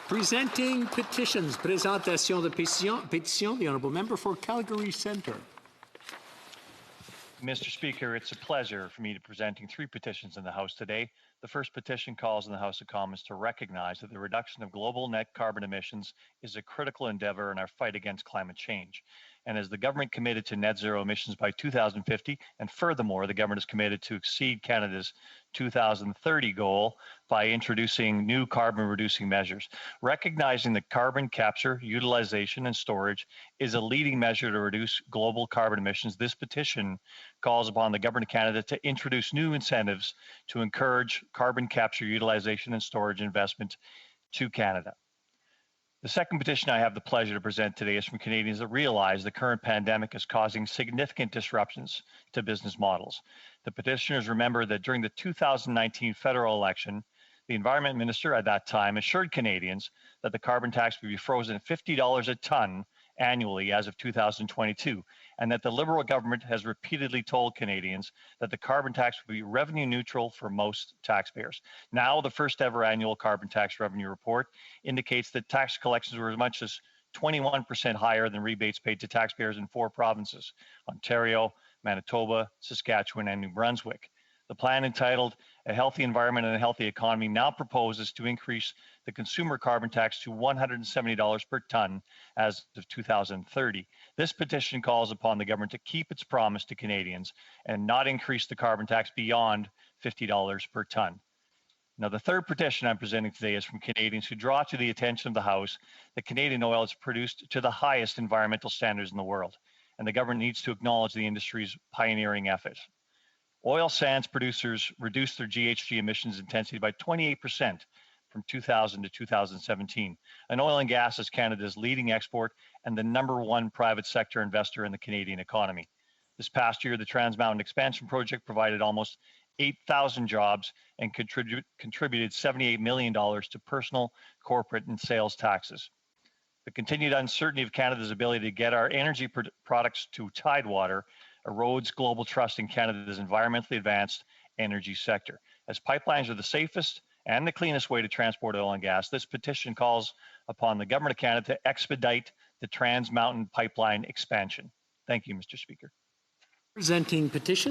Presenting petitions. Présentation de pétition. The Honourable Member for Calgary Centre. Mr. Speaker, it's a pleasure for me to be presenting three petitions in the House today. The first petition calls on the House of Commons to recognize that the reduction of global net carbon emissions is a critical endeavour in our fight against climate change. And as the government committed to net zero emissions by 2050, and furthermore, the government is committed to exceed Canada's 2030 goal by introducing new carbon reducing measures. Recognizing that carbon capture, utilization, and storage is a leading measure to reduce global carbon emissions, this petition calls upon the government of Canada to introduce new incentives to encourage carbon capture, utilization, and storage investment to Canada. The second petition I have the pleasure to present today is from Canadians that realize the current pandemic is causing significant disruptions to business models. The petitioners remember that during the 2019 federal election, the Environment Minister at that time assured Canadians that the carbon tax would be frozen at $50 a tonne annually as of 2022, and that the Liberal government has repeatedly told Canadians that the carbon tax would be revenue neutral for most taxpayers. Now, the first ever annual carbon tax revenue report indicates that tax collections were as much as 21% higher than rebates paid to taxpayers in 4 provinces: Ontario, Manitoba, Saskatchewan, and New Brunswick. The plan, entitled A Healthy Environment and a Healthy Economy, now proposes to increase the consumer carbon tax to $170 per tonne as of 2030. This petition calls upon the government to keep its promise to Canadians and not increase the carbon tax beyond $50 per tonne. Now, the third petition I'm presenting today is from Canadians who draw to the attention of the House that Canadian oil is produced to the highest environmental standards in the world, and the government needs to acknowledge the industry's pioneering efforts. Oil sands producers reduced their GHG emissions intensity by 28% from 2000 to 2017. And oil and gas is Canada's leading export and the #1 private sector investor in the Canadian economy. This past year, the Trans Mountain Expansion Project provided almost 8,000 jobs and contributed $78 million to personal, corporate, and sales taxes. The continued uncertainty of Canada's ability to get our energy products to Tidewater erodes global trust in Canada's environmentally advanced energy sector. As pipelines are the safest and the cleanest way to transport oil and gas, this petition calls upon the Government of Canada to expedite the Trans Mountain Pipeline expansion. Thank you, Mr. Speaker. Presenting petition.